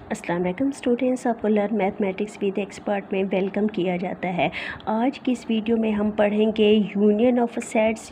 अस्सलाम वालेकुम स्टूडेंट्स, आपको लर्न मैथमेटिक्स विद एक्सपर्ट में वेलकम किया जाता है। आज की इस वीडियो में हम पढ़ेंगे यूनियन ऑफ सेट्स।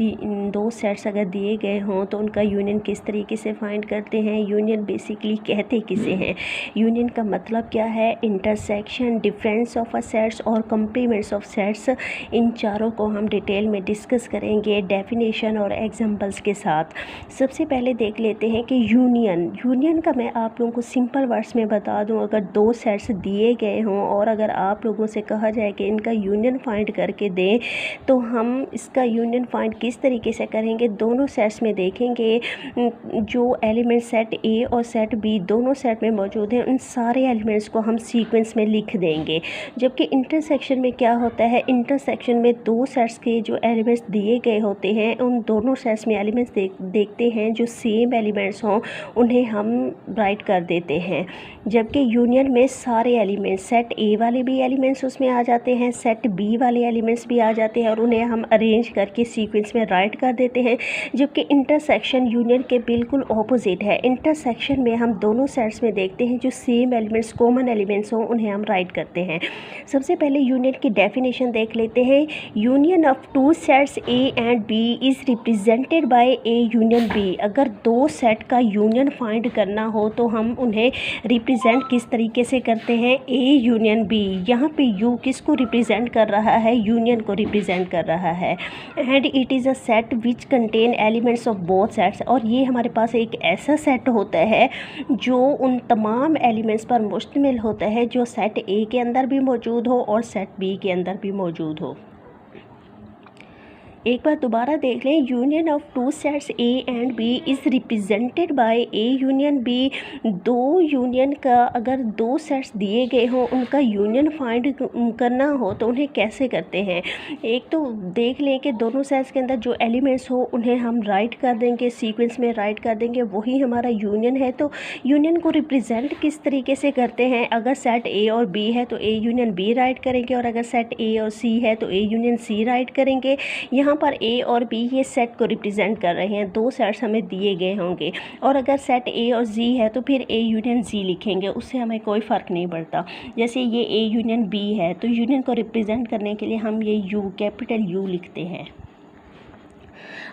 दो सेट्स अगर दिए गए हों तो उनका यूनियन किस तरीके से फाइंड करते हैं। यूनियन बेसिकली कहते किसे हैं, यूनियन का मतलब क्या है, intersection, difference of a sets और कम्प्लीमेंट्स ऑफ सेट्स, इन चारों को हम डिटेल में डिस्कस करेंगे डेफिनेशन और एग्जांपल्स के साथ। सबसे पहले देख लेते हैं कि यूनियन का मैं आप लोगों को सिंपल वर्ड्स में बता दूं। अगर दो सेट्स दिए गए हों और अगर आप लोगों से कहा जाए कि इनका यूनियन फाइंड करके दें, तो हम इसका यूनियन फाइंड किस तरीके से करेंगे। दोनों सेट्स में देखेंगे जो एलिमेंट सेट ए और सेट बी दोनों सेट में मौजूद हैं, उन सारे एलिमेंट्स को हम सीक्वेंस में लिख देंगे। जबकि इंटरसेक्शन में क्या होता है, इंटरसेक्शन में दो सेट्स के जो एलिमेंट्स दिए गए होते हैं, उन दोनों सेट्स में एलिमेंट्स देखते हैं जो सेम एलिमेंट्स हों, उन्हें हम राइट कर देते हैं। जबकि यूनियन में सारे एलिमेंट्स, सेट ए वाले भी एलिमेंट्स उसमें आ जाते हैं, सेट बी वाले एलिमेंट्स भी आ जाते हैं और उन्हें हम अरेंज करके सीक्वेंस में राइट कर देते हैं। जबकि इंटरसेक्शन यूनियन के बिल्कुल ऑपोजिट है। इंटरसेक्शन में हम दोनों सेट्स में देखते हैं जो सेम एलिमेंट्स, कॉमन एलिमेंट्स हों, उन्हें हम राइट करते हैं। सबसे पहले यूनियन की डेफिनेशन देख लेते हैं। Union of two sets A and B is represented by A union B. अगर दो सेट का यूनियन फाइंड करना हो तो हम उन्हें रिप्रेजेंट किस तरीके से करते हैं, ए यूनियन बी। यहाँ पे यू किसको रिप्रेजेंट कर रहा है, यूनियन को रिप्रेजेंट कर रहा है। And it is a set which contain elements of both sets. और ये हमारे पास एक ऐसा सेट होता है जो उन तमाम एलिमेंट्स पर मुश्तमिल होता है जो सेट ए के अंदर भी मौजूद हो और सेट बी के अंदर भी मौजूद हो। एक बार दोबारा देख लें। Union of two sets A and B is represented by A union B. दो यूनियन का अगर दो सेट्स दिए गए हों, उनका यूनियन फाइंड करना हो तो उन्हें कैसे करते हैं। एक तो देख लें कि दोनों सेट्स के अंदर जो एलिमेंट्स हो उन्हें हम राइट कर देंगे, सीक्वेंस में राइट कर देंगे, वही हमारा यूनियन है। तो यूनियन को रिप्रेजेंट किस तरीके से करते हैं, अगर सेट ए और बी है तो ए यूनियन बी राइट करेंगे, और अगर सेट ए और सी है तो ए यूनियन सी राइट करेंगे। यहाँ पर ए और बी ये सेट को रिप्रेजेंट कर रहे हैं, दो सेट्स हमें दिए गए होंगे, और अगर सेट ए और जी है तो फिर ए यूनियन जी लिखेंगे, उससे हमें कोई फ़र्क नहीं पड़ता। जैसे ये ए यूनियन बी है तो यूनियन को रिप्रेजेंट करने के लिए हम ये यू, कैपिटल यू लिखते हैं।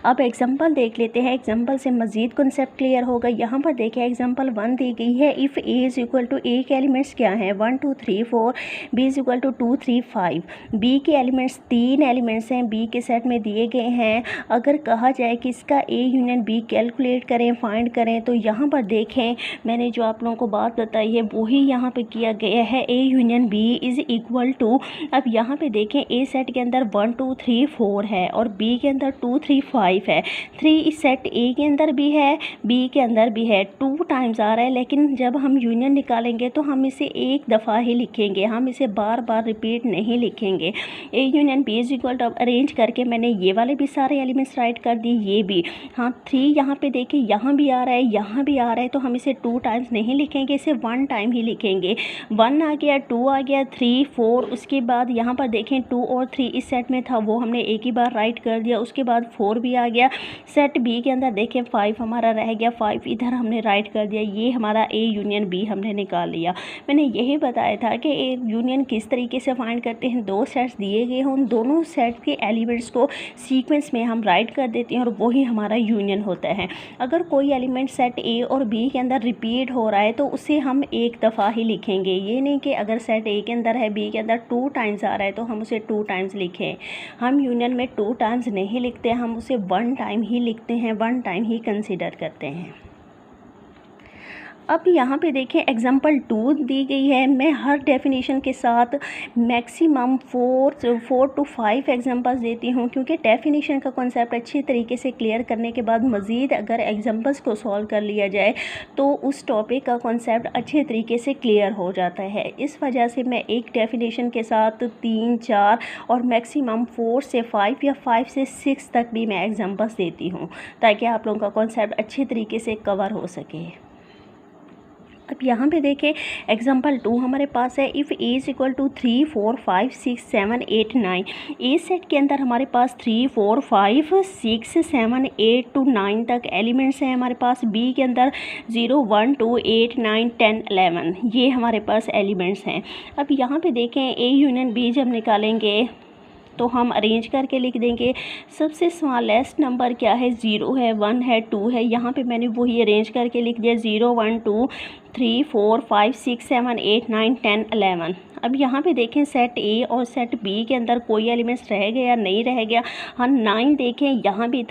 अब एग्जाम्पल देख लेते हैं, एग्जाम्पल से मज़ीद कॉन्सेप्ट क्लियर होगा। यहाँ पर देखें एग्जाम्पल 1 दी गई है। If A is equal to, A के एलिमेंट्स क्या हैं, 1 2 3 4, B is equal to 2 3 5। B के एलिमेंट्स, तीन एलिमेंट्स हैं, बी के सेट में दिए गए हैं। अगर कहा जाए कि इसका ए यूनियन बी कैलकुलेट करें, फाइंड करें, तो यहाँ पर देखें मैंने जो आप लोगों को बात बताई है वही यहाँ पर किया गया है। A union B is equal to, अब यहाँ पर देखें ए सेट के अंदर 1 2 3 4 है और बी के अंदर 2 3 5 है। 3 इस सेट ए के अंदर भी है, बी के अंदर भी है, 2 टाइम्स आ रहा है। लेकिन जब हम यूनियन निकालेंगे तो हम इसे एक दफ़ा ही लिखेंगे, हम इसे बार बार रिपीट नहीं लिखेंगे। A union B is equal to, arrange करके मैंने ये वाले भी सारे एलिमेंट्स राइट कर दिए, ये भी। हाँ 3 यहाँ पे देखिए, यहाँ भी आ रहा है, यहाँ भी आ रहा है, तो हम इसे 2 टाइम्स नहीं लिखेंगे, इसे 1 टाइम ही लिखेंगे। 1 आ गया, 2 आ गया, 3 4, उसके बाद यहाँ पर देखें 2 और 3 इस सेट में था, वो हमने एक ही बार राइट कर दिया। उसके बाद 4 भी आ गया। सेट बी के अंदर देखें 5 हमारा रह गया, 5 इधर हमने राइट कर दिया, ये हमारा ए यूनियन बी हमने निकाल लिया। मैंने यही बताया था कि ए यूनियन किस तरीके से फाइंड करते हैं। दो सेट्स दिए गए हों, दोनों सेट के एलिमेंट्स को सीक्वेंस में हम राइट कर देते हैं और वही हमारा यूनियन होता है। अगर कोई एलिमेंट सेट ए और बी के अंदर रिपीट हो रहा है तो उसे हम एक दफ़ा ही लिखेंगे। ये नहीं कि अगर सेट ए के अंदर है, बी के अंदर 2 टाइम्स आ रहा है तो हम उसे 2 टाइम्स लिखें। हम यूनियन में 2 टाइम्स नहीं लिखते, हम उसे 1 टाइम ही लिखते हैं, 1 टाइम ही कंसीडर करते हैं। अब यहाँ पे देखें एग्जाम्पल 2 दी गई है। मैं हर डेफिनेशन के साथ मैक्सिमम 4 to 5 एग्जांपल्स देती हूँ, क्योंकि डेफिनेशन का कॉन्सेप्ट अच्छी तरीके से क्लियर करने के बाद मज़ीद अगर एग्जांपल्स को सॉल्व कर लिया जाए तो उस टॉपिक का कॉन्सेप्ट अच्छे तरीके से क्लियर हो जाता है। इस वजह से मैं एक डेफिनेशन के साथ 3 4 और मैक्सिमम 4 से 5 या 5 से 6 तक भी मैं एग्जाम्पल्स देती हूँ, ताकि आप लोगों का कॉन्सेप्ट अच्छे तरीके से कवर हो सके। अब यहाँ पे देखें एग्जांपल 2 हमारे पास है, if A is equal to 3 4 5 6 7 8 9। A set के अंदर हमारे पास 3 4 5 6 7 8 to 9 तक एलिमेंट्स हैं हमारे पास। बी के अंदर 0 1 2 8 9 10 11 ये हमारे पास एलिमेंट्स हैं। अब यहाँ पे देखें ए यूनियन बी जब निकालेंगे तो हम अरेंज करके लिख देंगे। सबसे स्मॉलेस्ट नंबर क्या है, 0 है, 1 है, 2 है। यहाँ पे मैंने वही अरेंज करके लिख दिया 0 1 2 3 4 5 6 7 8 9 10 11। अब यहाँ पे देखें सेट ए और सेट बी के अंदर कोई एलिमेंट्स रह गया नहीं रह गया। हाँ 9 देखें यहाँ भी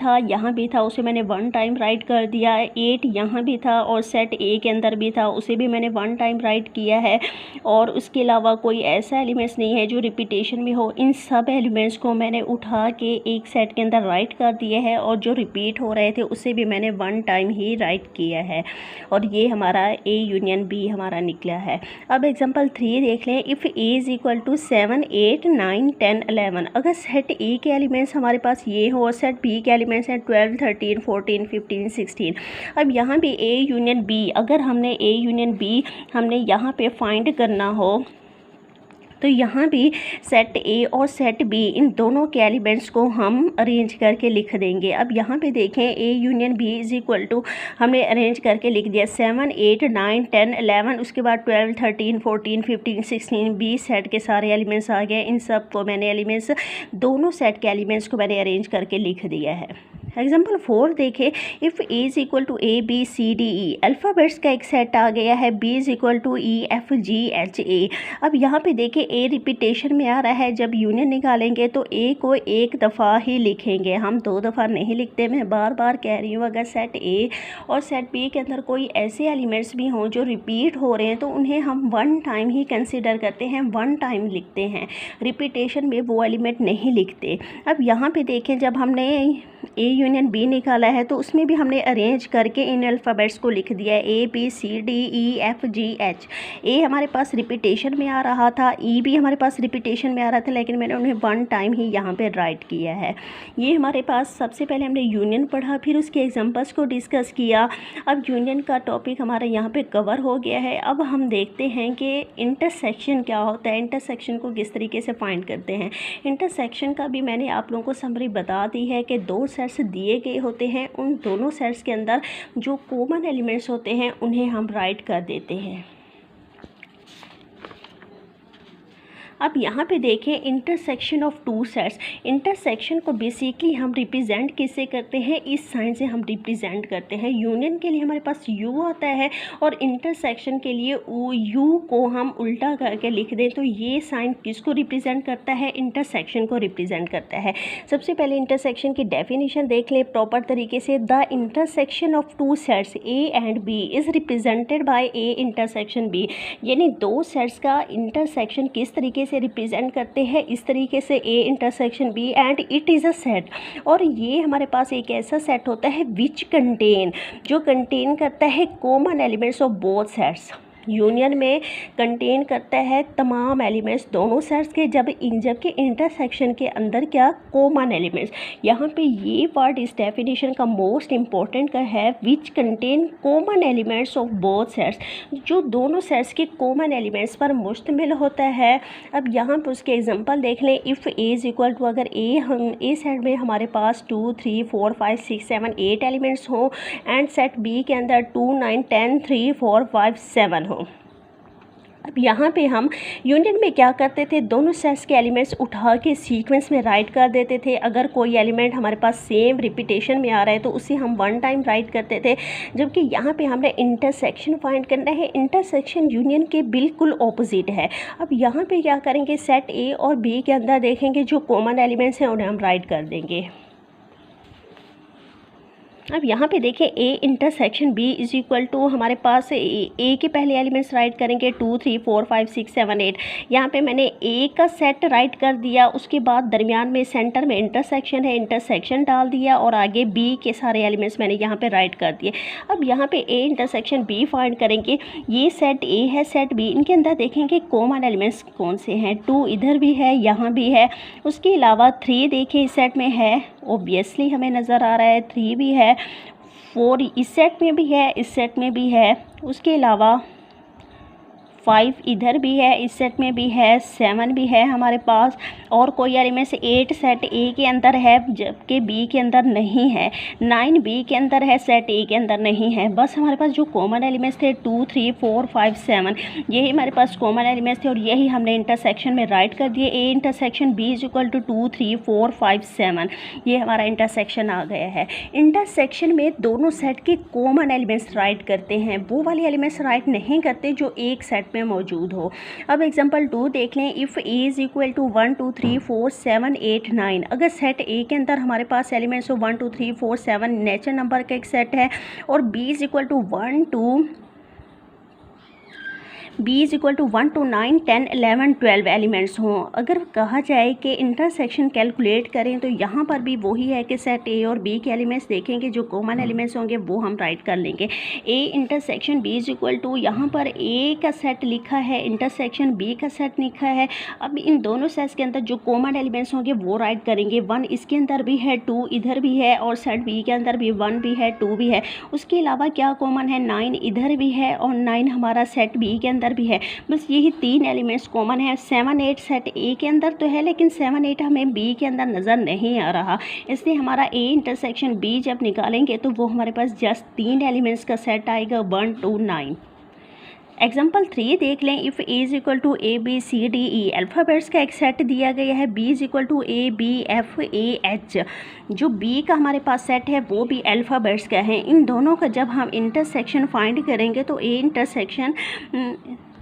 था उसे मैंने 1 टाइम राइट कर दिया। 8 यहाँ भी था और सेट ए के अंदर भी था, उसे भी मैंने 1 टाइम राइट किया है। और उसके अलावा कोई ऐसा एलिमेंट्स नहीं है जो रिपीटेशन में हो। इन सब एलिमेंट्स को मैंने उठा के एक सेट के अंदर राइट कर दिया है और जो रिपीट हो रहे थे उसे भी मैंने 1 टाइम ही राइट किया है। और ये हमारा ए यूनियन बी हमारा निकला है। अब एग्जांपल 3 देख लें, if A is equal to 7 8 9 10 11। अगर सेट ए के एलिमेंट्स हमारे पास ये हो और सेट बी के एलिमेंट्स हैं 12 13 14 15 16। अब यहाँ भी ए यूनियन बी, अगर हमने ए यूनियन बी हमने यहाँ पे फाइंड करना हो तो यहाँ भी सेट ए और सेट बी इन दोनों के एलिमेंट्स को हम अरेंज करके लिख देंगे। अब यहाँ पे देखें A union B is equal to हमने अरेंज करके लिख दिया 7 8 9 10 11, उसके बाद 12 13 14 15 16 बी सेट के सारे एलिमेंट्स आ गए। इन सब को मैंने एलिमेंट्स दोनों सेट के एलिमेंट्स को मैंने अरेंज करके लिख दिया है। एग्जाम्पल 4 देखें, if A is equal to A B C D E, alphabets का एक सेट आ गया है। B is equal to E F G H A. अब यहाँ पे देखें ए रिपीटेशन में आ रहा है, जब यूनियन निकालेंगे तो ए को एक दफ़ा ही लिखेंगे, हम 2 दफ़ा नहीं लिखते। मैं बार बार कह रही हूँ, अगर सेट ए और सेट बी के अंदर कोई ऐसे एलिमेंट्स भी हों जो रिपीट हो रहे हैं तो उन्हें हम 1 टाइम ही कंसिडर करते हैं, 1 टाइम लिखते हैं, रिपीटेशन में वो एलिमेंट नहीं लिखते। अब यहाँ पे देखें जब हमने ए यूनियन बी निकाला है तो उसमें भी हमने अरेंज करके इन अल्फ़ाबेट्स को लिख दिया है, A B C D E F G H. ए हमारे पास रिपीटेशन में आ रहा था, ई भी हमारे पास रिपीटेशन में आ रहा था, लेकिन मैंने उन्हें 1 टाइम ही यहाँ पे राइट किया है। ये हमारे पास सबसे पहले हमने यूनियन पढ़ा, फिर उसके एग्जांपल्स को डिस्कस किया। अब यूनियन का टॉपिक हमारा यहाँ पे कवर हो गया है। अब हम देखते हैं कि इंटरसेक्शन क्या होता है, इंटरसेक्शन को किस तरीके से फाइंड करते हैं। इंटरसेक्शन का भी मैंने आप लोगों को समरी बता दी है कि 2 सेट्स दिए गए होते हैं, उन दोनों सेट्स के अंदर जो कॉमन एलिमेंट्स होते हैं उन्हें हम राइट कर देते हैं। अब यहाँ पे देखें इंटरसेक्शन ऑफ 2 सेट्स। इंटरसेक्शन को बेसिकली हम रिप्रेजेंट किससे करते हैं, इस साइन से हम रिप्रेजेंट करते हैं। यूनियन के लिए हमारे पास यू आता है और इंटरसेक्शन के लिए यू को हम उल्टा करके लिख दें तो ये साइन किसको रिप्रेजेंट करता है, इंटरसेक्शन को रिप्रेजेंट करता है। सबसे पहले इंटरसेक्शन की डेफिनेशन देख लें प्रॉपर तरीके से। The intersection of 2 sets A and B is represented by A intersection B. यानी 2 सेट्स का इंटरसेक्शन किस तरीके से रिप्रेजेंट करते हैं, इस तरीके से A intersection B and it is a set. और ये हमारे पास एक ऐसा सेट होता है विच कंटेन, जो कंटेन करता है common elements of both sets. Union में कंटेन करता है तमाम एलिमेंट्स दोनों सेट्स के, जबकि इंटरसेक्शन के अंदर क्या, कॉमन एलिमेंट्स। यहाँ पे ये वर्ड इस डेफिनेशन का मोस्ट इम्पॉर्टेंट का है, which contain common elements of both sets, जो दोनों सेट्स के कॉमन एलिमेंट्स पर मुश्तमिल होता है। अब यहाँ पर उसके एग्जांपल देख लें। If A is equal to, अगर ए सेट में हमारे पास 2 3 4 5 6 7 8 एलिमेंट्स हों एंड सेट बी के अंदर 2 9 10 3 4 5 7 हो। अब यहाँ पे हम यूनियन में क्या करते थे, दोनों सेट्स के एलिमेंट्स उठा के सीक्वेंस में राइट कर देते थे। अगर कोई एलिमेंट हमारे पास सेम रिपीटेशन में आ रहा है तो उसे हम 1 टाइम राइट करते थे। जबकि यहाँ पे हमने इंटरसेक्शन फाइंड करना है, इंटरसेक्शन यूनियन के बिल्कुल ऑपोजिट है। अब यहाँ पे क्या करेंगे, सेट ए और बी के अंदर देखेंगे जो कॉमन एलिमेंट्स हैं उन्हें हम राइट कर देंगे। अब यहाँ पे देखें A intersection B is equal to हमारे पास ए के पहले एलिमेंट्स राइट करेंगे 2 3 4 5 6 7 8। यहाँ पे मैंने ए का सेट राइट कर दिया, उसके बाद दरमियान में सेंटर में इंटरसेक्शन है, इंटरसेक्शन डाल दिया और आगे बी के सारे एलिमेंट्स मैंने यहाँ पे राइट कर दिए। अब यहाँ पे ए इंटरसेक्शन बी फाइंड करेंगे। ये सेट ए है, सेट बी, इनके अंदर देखेंगे कॉमन एलिमेंट्स कौन से हैं। 2 इधर भी है, यहाँ भी है। उसके अलावा 3 देखें इस सेट में है, ओब्वियसली हमें नज़र आ रहा है 3 भी है। 4 इस सेट में भी है, इस सेट में भी है। उसके अलावा 5 इधर भी है, इस सेट में भी है, 7 भी है हमारे पास, और कोई एलिमेंट्स 8 सेट ए के अंदर है जबकि बी के अंदर नहीं है, 9 बी के अंदर है, सेट ए के अंदर नहीं है। बस हमारे पास जो कॉमन एलिमेंट्स थे 2 3 4 5 7, यही हमारे पास कॉमन एलिमेंट्स थे और यही हमने इंटरसेक्शन में राइट कर दिए। A intersection B is equal to 2 3 4 5 7, ये हमारा इंटरसेक्शन आ गया है। इंटरसेक्शन में दोनों सेट के कॉमन एलिमेंट्स राइट करते हैं, वो वाले एलिमेंट्स राइट नहीं करते जो एक सेट में मौजूद हो। अब एग्जांपल 2 देख लें। If A is equal to 1 2 3 4 7 8 9, अगर सेट ए के अंदर हमारे पास एलिमेंट्स हो 1 2 3 4 7 नेचुरल नंबर का एक सेट है, और B is equal to 1 to 9 10 11 12 elements हों। अगर कहा जाए कि इंटरसेक्शन कैलकुलेट करें तो यहाँ पर भी वही है कि सेट ए और बी के एलिमेंट्स देखेंगे, जो कॉमन एलिमेंट्स होंगे वो हम राइट कर लेंगे। A intersection B is equal to, यहाँ पर ए का सेट लिखा है, इंटरसेक्शन बी का सेट लिखा है। अब इन दोनों सेट्स के अंदर जो कॉमन एलिमेंट्स होंगे वो राइट करेंगे। 1 इसके अंदर भी है, 2 इधर भी है, और सेट बी के अंदर भी 1 भी है, 2 भी है। उसके अलावा क्या कॉमन है, 9 इधर भी है और 9 हमारा सेट बी के अंदर भी है। बस यही 3 एलिमेंट्स कॉमन है। 7 8 सेट ए के अंदर तो है, लेकिन 7 8 हमें बी के अंदर नज़र नहीं आ रहा, इसलिए हमारा ए इंटरसेक्शन बी जब निकालेंगे तो वो हमारे पास जस्ट 3 एलिमेंट्स का सेट आएगा, 1 2 9। एग्जाम्पल 3 देख लें। If A is equal to A B C D E, alphabets का एक सेट दिया गया है। B is equal to A B F A H, जो बी का हमारे पास सेट है वो भी अल्फ़ाबेट्स का है। इन दोनों का जब हम इंटरसेक्शन फाइंड करेंगे तो ए इंटरसेक्शन,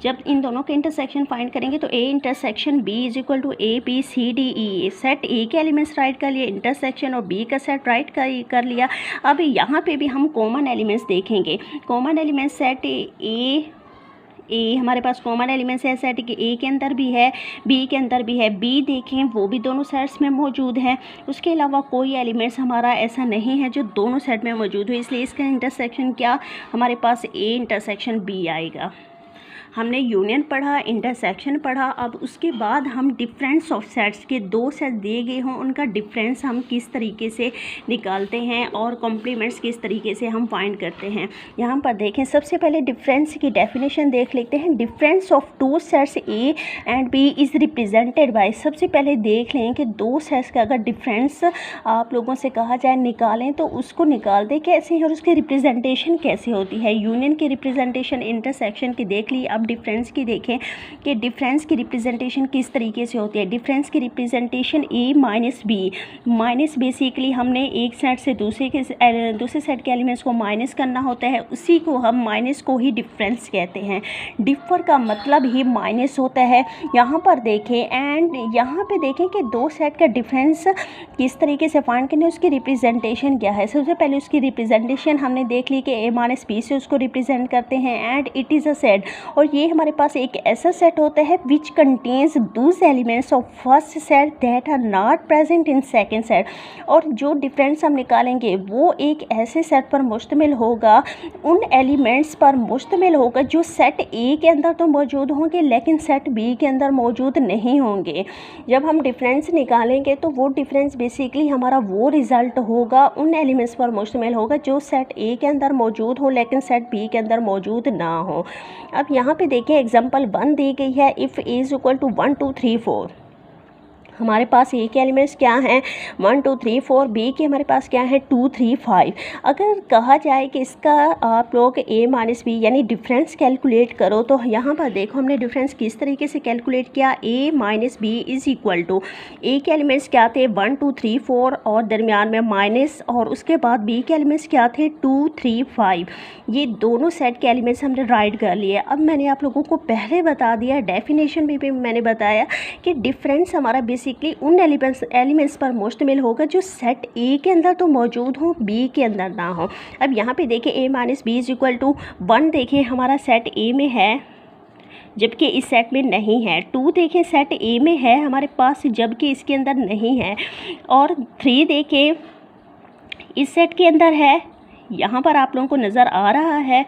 जब इन दोनों के इंटरसेक्शन फाइंड करेंगे तो A intersection B is equal to A B C D E, set A के एलिमेंट्स राइट कर लिए, इंटरसेक्शन और बी का सेट राइट कर लिया। अब यहाँ पे भी हम कॉमन एलिमेंट्स देखेंगे। कॉमन एलिमेंट्स सेट ए हमारे पास कॉमन एलिमेंट्स है, सेट के ए के अंदर भी है, बी के अंदर भी है। बी देखें वो भी दोनों सेट्स में मौजूद है। उसके अलावा कोई एलिमेंट्स हमारा ऐसा नहीं है जो दोनों सेट में मौजूद हो, इसलिए इसका इंटरसेक्शन क्या हमारे पास ए इंटरसेक्शन बी आएगा। हमने यूनियन पढ़ा, इंटरसेक्शन पढ़ा। अब उसके बाद हम डिफरेंस ऑफ सेट्स के 2 सेट दिए गए हों उनका डिफरेंस हम किस तरीके से निकालते हैं और कॉम्प्लीमेंट्स किस तरीके से हम फाइंड करते हैं। यहाँ पर देखें, सबसे पहले डिफरेंस की डेफिनेशन देख लेते हैं। Difference of 2 sets A and B is represented by, सबसे पहले देख लें कि 2 सेट्स का अगर डिफरेंस आप लोगों से कहा जाए निकालें तो उसको निकालते कैसे हैं और उसकी रिप्रेजेंटेशन कैसे होती है। यूनियन की रिप्रेजेंटेशन इंटरसेक्शन की देख ली। अब डिफरेंस की देखें कि डिफरेंस की रिप्रेजेंटेशन किस तरीके से होती है। डिफरेंस की रिप्रेजेंटेशन ए माइनस बी, माइनस बेसिकली हमने एक सेट से दूसरे सेट के एलिमेंट्स को माइनस करना होता है, उसी को हम माइनस को ही डिफरेंस कहते हैं। डिफर का मतलब ही माइनस होता है। यहाँ पर देखें एंड यहाँ पे देखें कि 2 सेट का डिफरेंस किस तरीके से फाइंड करने, उसकी रिप्रेजेंटेशन क्या है। सबसे पहले उसकी रिप्रेजेंटेशन हमने देख ली कि ए माइनस बी से उसको रिप्रेजेंट करते हैं and it is a set, और ये हमारे पास एक ऐसा सेट होता है which contains those elements of first set that are not present in second set. और जो डिफरेंस हम निकालेंगे वो एक ऐसे सेट पर मुश्तमिल होगा, उन एलिमेंट्स पर मुश्तमिल होगा जो सेट ए के अंदर तो मौजूद होंगे लेकिन सेट बी के अंदर मौजूद नहीं होंगे। जब हम डिफरेंस निकालेंगे तो वो डिफरेंस बेसिकली हमारा वो रिज़ल्ट होगा, उन एलिमेंट्स पर मुश्तमिल होगा जो सेट ए के अंदर मौजूद हो लेकिन सेट बी के अंदर मौजूद ना हो। अब यहाँ पे देखिए एग्जांपल 1 दी गई है। If A is equal to 1 2 3 4, हमारे पास ए के एलिमेंट्स क्या हैं 1 2 3 4, बी के हमारे पास क्या है 2 3 5। अगर कहा जाए कि इसका आप लोग ए माइनस बी यानी डिफरेंस कैलकुलेट करो तो यहाँ पर देखो हमने डिफरेंस किस तरीके से कैलकुलेट किया। A minus B is equal to, A के एलिमेंट्स क्या थे 1 2 3 4 और दरमियान में माइनस, और उसके बाद बी के एलिमेंट्स क्या थे 2 3 5। ये दोनों सेट के एलिमेंट्स हमने राइट कर लिए। अब मैंने आप लोगों को पहले बता दिया, डेफिनेशन भी मैंने बताया कि डिफरेंस हमारा बेसिकली उन एलिमेंट्स पर मुश्तमिल होगा जो सेट ए के अंदर तो मौजूद हो बी के अंदर ना हो। अब यहाँ पे देखिए A minus B is equal to 1 देखिए हमारा सेट ए में है जबकि इस सेट में नहीं है। 2 देखें सेट ए में है हमारे पास जबकि इसके अंदर नहीं है, और 3 देखें इस सेट के अंदर है, यहाँ पर आप लोगों को नज़र आ रहा है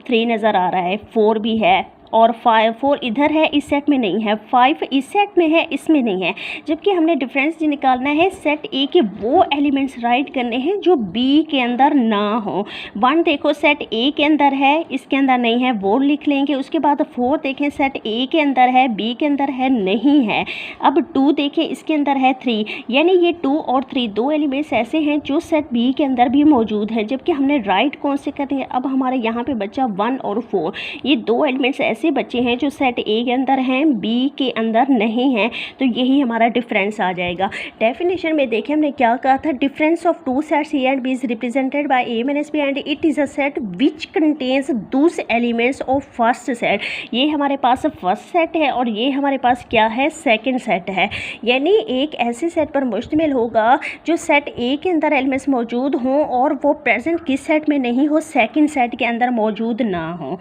3 नज़र आ रहा है, 4 भी है और 4 इधर है, इस सेट में नहीं है, 5 इस सेट में है, इसमें नहीं है। जबकि हमने डिफरेंस निकालना है सेट ए के वो एलिमेंट्स राइट करने हैं जो बी के अंदर ना हो। 1 देखो सेट ए के अंदर है, इसके अंदर नहीं है, वो लिख लेंगे। उसके बाद 4 देखें सेट ए के अंदर है, बी के अंदर है, नहीं है। अब 2 देखें इसके अंदर है 3, यानी ये 2 और 3 दो एलिमेंट्स ऐसे हैं जो सेट बी के अंदर भी मौजूद है। जबकि हमने राइट कौन से करते हैं, अब हमारे यहाँ पे बचा 1 और 4, ये दो एलिमेंट्स ऐसे बचे हैं जो सेट ए के अंदर हैं, बी के अंदर नहीं हैं, तो यही हमारा डिफरेंस आ जाएगा। डेफिनेशन में देखें हमने क्या कहा था, difference of two sets A and B is represented by A minus B and it is a set which contains those elements of first set. ये हमारे पास फर्स्ट सेट है और ये हमारे पास क्या है, सेकंड सेट है। यानी एक ऐसे सेट पर मुश्तमिल होगा जो सेट ए के अंदर एलिमेंट्स मौजूद हों और वो प्रेजेंट किस सेट में नहीं हो, सेकंड सेट के अंदर मौजूद ना हो।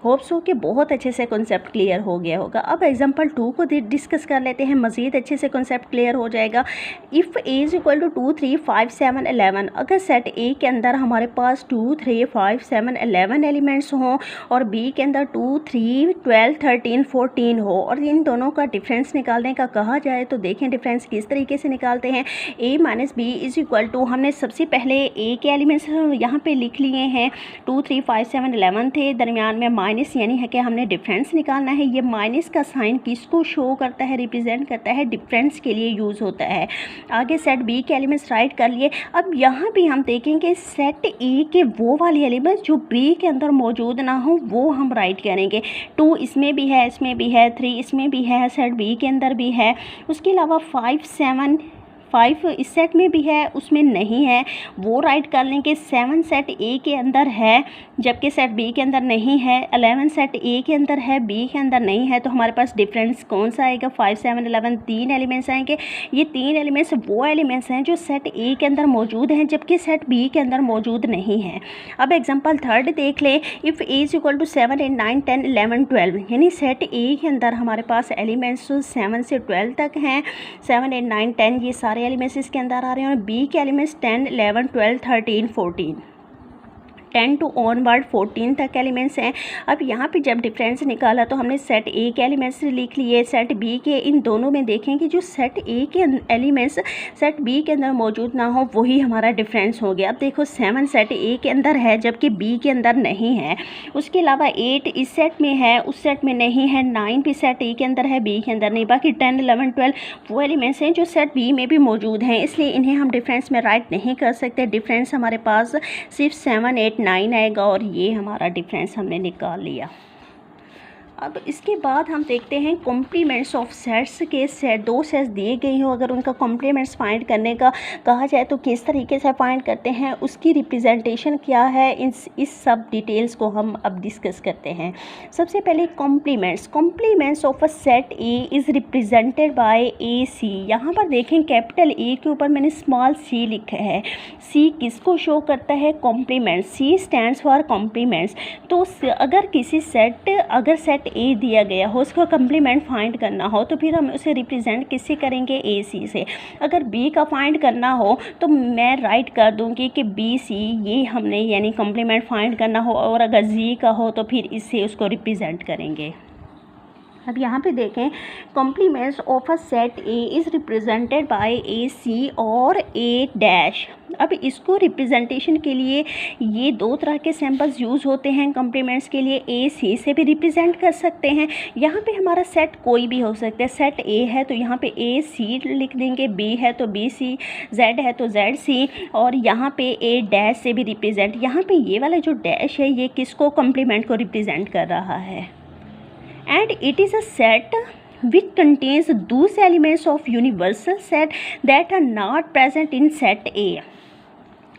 होप सो कि बहुत अच्छे से कॉन्सेप्ट क्लियर हो गया होगा। अब एग्जांपल 2 को डिस्कस कर लेते हैं, मज़ीद अच्छे से कॉन्सेप्ट क्लियर हो जाएगा। If A is equal to 2 3 5 7 11, अगर सेट ए के अंदर हमारे पास 2 3 5 7 11 एलिमेंट्स हों और बी के अंदर 2 3 12 13 14 हो और इन दोनों का डिफरेंस निकालने का कहा जाए तो देखें डिफरेंस किस तरीके से निकालते हैं। A minus B is equal to, हमने सबसे पहले ए के एलिमेंट्स यहाँ पे लिख लिए हैं, 2 3 5 7 11 थे, दरमियान में माइनस, यानी है कि हमने डिफरेंस निकालना है। ये माइनस का साइन किसको शो करता है, रिप्रेजेंट करता है, डिफरेंस के लिए यूज़ होता है। आगे सेट बी के एलिमेंट्स राइट कर लिए। अब यहाँ भी हम देखेंगे सेट ए के वो वाले एलिमेंट्स जो बी के अंदर मौजूद ना हो वो हम राइट करेंगे। 2 इसमें भी है, इसमें भी है, 3 इसमें भी है, सेट बी के अंदर भी है। उसके अलावा 5 इस सेट में भी है, उसमें नहीं है, वो राइट कर लेंगे। 7 सेट ए के अंदर है जबकि सेट बी के अंदर नहीं है। 11 सेट ए के अंदर है, बी के अंदर नहीं है, तो हमारे पास डिफरेंस कौन सा आएगा, 5 7 11, 3 एलिमेंट्स आएंगे। ये 3 एलिमेंट्स वो एलिमेंट्स हैं जो सेट ए के अंदर मौजूद हैं जबकि सेट बी के अंदर मौजूद नहीं है। अब एग्जाम्पल 3 देख लें, if A is equal to 7 8 9 10 11 12, यानी सेट ए के अंदर हमारे पास एलिमेंट्स 7 से 12 तक हैं। 7 8 9 10 ये सारे एलिमेंट्स इसके अंदर आ रहे हैं और बी के एलिमेंट्स 10 11 12 13 14, 10 टू ऑनवर्ड 14 तक एलिमेंट्स हैं। अब यहाँ पे जब डिफरेंस निकाला तो हमने सेट ए के एलिमेंट्स लिख लिए, सेट बी के, इन दोनों में देखें कि जो सेट ए के एलिमेंट्स सेट बी के अंदर मौजूद ना हो वही हमारा डिफरेंस हो गया। अब देखो 7 सेट ए के अंदर है जबकि बी के अंदर नहीं है। उसके अलावा 8 इस सेट में है, उस सेट में नहीं है। 9 भी सेट ए के अंदर है, बी के अंदर नहीं। बाकी 10 11 12 वो एलिमेंट्स हैं जो सेट बी में भी मौजूद हैं, इसलिए इन्हें हम डिफरेंस में राइट नहीं कर सकते। डिफरेंस हमारे पास सिर्फ 7 8 9 आएगा और ये हमारा डिफरेंस हमने निकाल लिया। अब इसके बाद हम देखते हैं कॉम्प्लीमेंट्स ऑफ सेट्स के सेट, दो सेट्स दिए गए हो, अगर उनका कॉम्प्लीमेंट्स फाइंड करने का कहा जाए तो किस तरीके से फाइंड करते हैं, उसकी रिप्रेजेंटेशन क्या है, इस सब डिटेल्स को हम अब डिस्कस करते हैं। सबसे पहले complements of a set A is represented by A C. यहाँ पर देखें कैपिटल ए के ऊपर मैंने स्मॉल सी लिखा है। सी किसको शो करता है, complements. C stands for complements. तो अगर किसी सेट ए दिया गया हो, उसका कॉम्प्लीमेंट फाइंड करना हो तो फिर हम उसे रिप्रेजेंट किससे करेंगे, ए सी से। अगर बी का फाइंड करना हो तो मैं राइट कर दूंगी कि बी सी, ये हमने यानी कॉम्प्लीमेंट फाइंड करना हो, और अगर जी का हो तो फिर इससे उसको रिप्रेजेंट करेंगे। अब यहाँ पे देखें complements of a set A is represented by A C और ए डैश। अब इसको रिप्रेजेंटेशन के लिए ये दो तरह के सैम्पल्स यूज़ होते हैं कॉम्प्लीमेंट्स के लिए। ए सी से भी रिप्रेजेंट कर सकते हैं। यहाँ पे हमारा सेट कोई भी हो सकता है। सेट ए है तो यहाँ पे ए सी लिख देंगे, बी है तो बी सी, जेड है तो जेड सी, और यहाँ पे ए डैश से भी रिप्रेजेंट। यहाँ पे ये वाला जो डैश है ये किसको, कॉम्प्लीमेंट को रिप्रेजेंट कर रहा है। And it is a set which contains those elements of universal set that are not present in set A.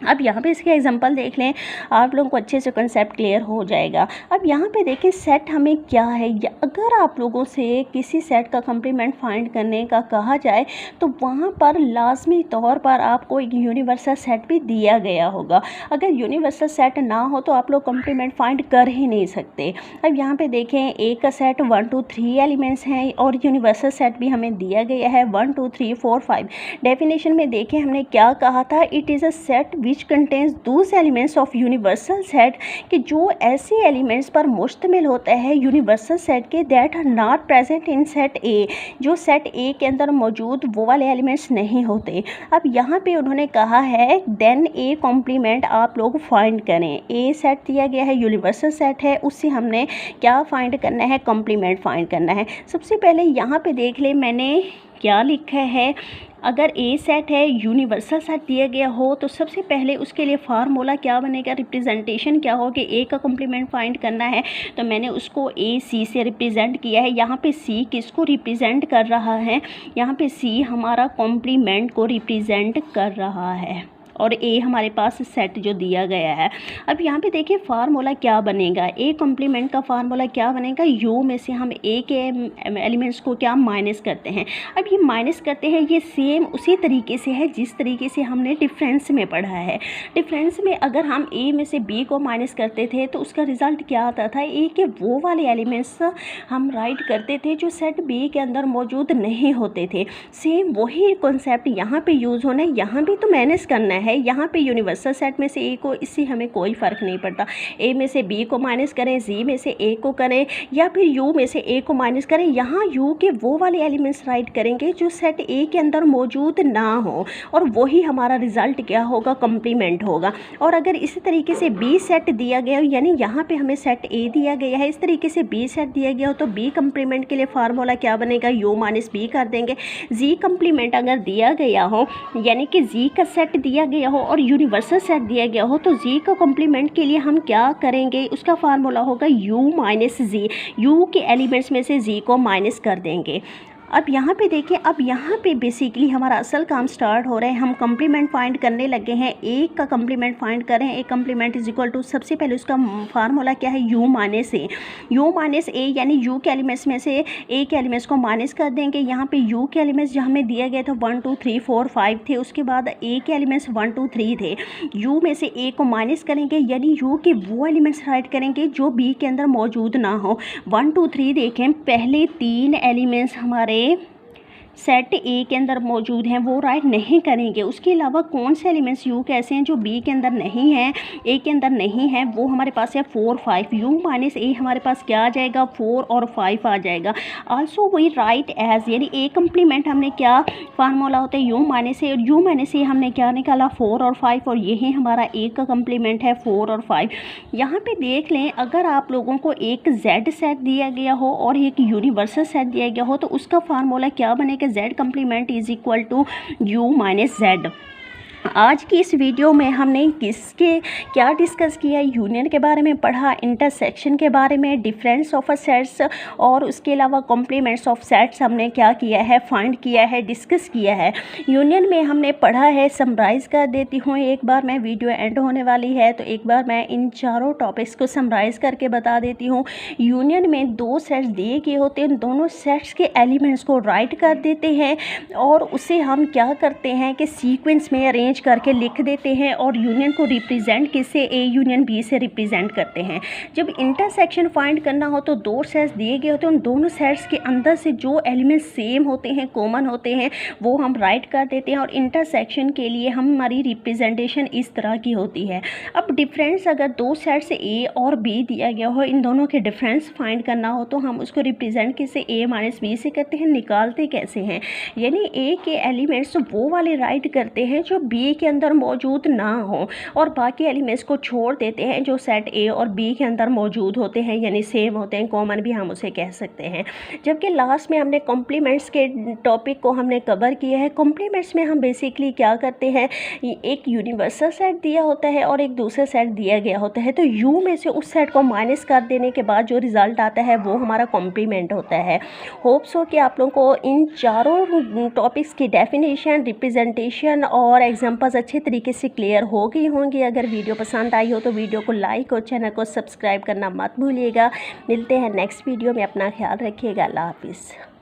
अब यहाँ पे इसके एग्जांपल देख लें, आप लोगों को अच्छे से कंसेप्ट क्लियर हो जाएगा। अब यहाँ पे देखें सेट हमें क्या है, अगर आप लोगों से किसी सेट का कॉम्प्लीमेंट फाइंड करने का कहा जाए तो वहाँ पर लाजमी तौर पर आपको एक यूनिवर्सल सेट भी दिया गया होगा। अगर यूनिवर्सल सेट ना हो तो आप लोग कॉम्प्लीमेंट फाइंड कर ही नहीं सकते। अब यहाँ पे देखें ए का सेट 1 2 3 एलिमेंट्स हैं और यूनिवर्सल सेट भी हमें दिया गया है 1 2 3 4 5। डेफिनेशन में देखें हमने क्या कहा था, it is a set which contains those elements of universal set, कि जो ऐसे एलिमेंट्स पर मुश्तमिल होता है यूनिवर्सल सेट के, that are not present in set A, जो सेट ए के अंदर मौजूद वो वाले एलिमेंट्स नहीं होते। अब यहाँ पे उन्होंने कहा है देन ए कॉम्प्लीमेंट आप लोग फाइंड करें। ए सेट दिया गया है, यूनिवर्सल सेट है, उससे हमने क्या फाइंड करना है, कॉम्प्लीमेंट फाइंड करना है। सबसे पहले यहाँ पे देख ले मैंने क्या लिखा है। अगर ए सेट है, यूनिवर्सल सेट दिया गया हो, तो सबसे पहले उसके लिए फार्मूला क्या बनेगा, रिप्रेजेंटेशन क्या हो कि ए का कॉम्प्लीमेंट फाइंड करना है, तो मैंने उसको ए सी से रिप्रेजेंट किया है। यहाँ पे सी किसको रिप्रेजेंट कर रहा है, यहाँ पे सी हमारा कॉम्प्लीमेंट को रिप्रेजेंट कर रहा है और ए हमारे पास सेट जो दिया गया है। अब यहाँ पे देखिए फार्मूला क्या बनेगा, ए कॉम्प्लीमेंट का फार्मूला क्या बनेगा, यू में से हम ए के एलिमेंट्स को क्या माइनस करते हैं। अब ये माइनस करते हैं, ये सेम उसी तरीके से है जिस तरीके से हमने डिफरेंस में पढ़ा है। डिफरेंस में अगर हम ए में से बी को माइनस करते थे तो उसका रिज़ल्ट क्या आता था, ए के वो वाले एलिमेंट्स हम राइट करते थे जो सेट बी के अंदर मौजूद नहीं होते थे। सेम वही कॉन्सेप्ट यहाँ पे यूज़ होना है, यहाँ भी तो माइनस करना है। यहाँ पे यूनिवर्सल सेट में से ए को, इससे हमें कोई फ़र्क नहीं पड़ता, ए में से बी को माइनस करें, जी में से ए को करें या फिर यू में से ए को माइनस करें, यहाँ यू के वो वाले एलिमेंट्स राइट करेंगे जो सेट ए के अंदर मौजूद ना हो और वही हमारा रिज़ल्ट क्या होगा, कॉम्प्लीमेंट होगा। और अगर इसी तरीके से बी सेट दिया गया हो, यानी यहाँ पे हमें सेट ए दिया गया है, इस तरीके से बी सेट दिया गया हो, तो बी कम्प्लीमेंट के लिए फार्मूला क्या बनेगा, यू माइनस बी कर देंगे। जी कम्प्लीमेंट अगर दिया गया हो, यानी कि जी का सेट दिया गया हो और यूनिवर्सल सेट दिया गया हो, तो जी का कॉम्प्लीमेंट के लिए हम क्या करेंगे, उसका फार्मूला होगा यू माइनस जी, यू के एलिमेंट्स में से जी को माइनस कर देंगे। अब यहाँ पे देखिए, अब यहाँ पे बेसिकली हमारा असल काम स्टार्ट हो रहा है, हम कॉम्प्लीमेंट फाइंड करने लगे हैं। ए का कॉम्प्लीमेंट फाइंड करें, A complement is equal to, सबसे पहले उसका फार्मूला क्या है, U minus A, U minus A, यानी यू के एलिमेंट्स में से ए के एलिमेंट्स को माइनस कर देंगे। यहाँ पे यू के एलिमेंट्स जो हमें दिया गया था 1 2 3 4 5 थे, उसके बाद ए के एलिमेंट्स 1 2 3 थे, यू में से ए को माइनस करेंगे, यानी यू के वो एलिमेंट्स राइट करेंगे जो बी के अंदर मौजूद ना हो। 1 2 3 देखें, पहले 3 एलिमेंट्स हमारे सेट ए के अंदर मौजूद हैं वो राइट नहीं करेंगे। उसके अलावा कौन से एलिमेंट्स यू के ऐसे हैं जो बी के अंदर नहीं हैं, ए के अंदर नहीं है, वो हमारे पास है 4 5, यू माइनस ए हमारे पास क्या आ जाएगा, 4 और 5 आ जाएगा। आल्सो वही राइट एज, यानी ए कम्प्लीमेंट हमने क्या फार्मूला होता है, यू माइनस ए, और यू माइनस ए हमने क्या निकाला, 4 और 5, और यही हमारा ए का कम्प्लीमेंट है 4 और 5। यहाँ पे देख लें, अगर आप लोगों को एक जेड सेट दिया गया हो और एक यूनिवर्सल सेट दिया गया हो, तो उसका फार्मूला क्या बनेगा, Z complement is equal to U minus Z. आज की इस वीडियो में हमने किसके क्या डिस्कस किया, यूनियन के बारे में पढ़ा, इंटरसेक्शन के बारे में, डिफरेंस ऑफ अ सेट्स, और उसके अलावा कॉम्प्लीमेंट्स ऑफ सेट्स हमने क्या किया है, फाइंड किया है, डिस्कस किया है। यूनियन में हमने पढ़ा है, समराइज़ कर देती हूँ एक बार, मैं वीडियो एंड होने वाली है तो एक बार मैं इन चारों टॉपिक्स को समराइज़ करके बता देती हूँ। यूनियन में 2 सेट्स दिए गए होते हैं, दोनों सेट्स के एलिमेंट्स को राइट कर देते हैं और उसे हम क्या करते हैं कि सीक्वेंस में अरेंज करके लिख देते हैं और यूनियन को रिप्रेजेंट किससे, ए यूनियन बी से रिप्रेजेंट करते हैं। जब इंटरसेक्शन फाइंड करना हो तो 2 सेट्स दिए गए होते हैं, उन दोनों सेट्स के अंदर से जो एलिमेंट्स सेम होते हैं, कॉमन होते हैं, वो हम राइट कर देते हैं और इंटरसेक्शन के लिए हमारी रिप्रेजेंटेशन इस तरह की होती है। अब डिफरेंस अगर 2 सेट्स ए और बी दिया गया हो, इन दोनों के डिफरेंस फाइंड करना हो तो हम उसको रिप्रेजेंट किससे, ए माइनस बी से करते हैं। निकालते कैसे हैं, यानी ए के एलिमेंट्स वो वाले राइट करते हैं जो बी के अंदर मौजूद ना हो और बाकी एलिमेंट्स को छोड़ देते हैं जो सेट ए और बी के अंदर मौजूद होते हैं, यानी सेम होते हैं, कॉमन भी हम उसे कह सकते हैं। जबकि लास्ट में हमने कॉम्प्लीमेंट्स के टॉपिक को हमने कवर किया है। कॉम्प्लीमेंट्स में हम बेसिकली क्या करते हैं, एक यूनिवर्सल सेट दिया होता है और एक दूसरा सेट दिया गया होता है, तो यू में से उस सेट को माइनस कर देने के बाद जो रिज़ल्ट आता है वो हमारा कॉम्प्लीमेंट होता है। होप सो कि आप लोगों को इन चारों टॉपिक्स की डेफिनेशन, रिप्रेजेंटेशन और एग्जाम्पल्स अच्छे तरीके से क्लियर हो गई होंगी। अगर वीडियो पसंद आई हो तो वीडियो को लाइक और चैनल को सब्सक्राइब करना मत भूलिएगा। मिलते हैं नेक्स्ट वीडियो में, अपना ख्याल रखिएगा। अल्लाह हाफिज़।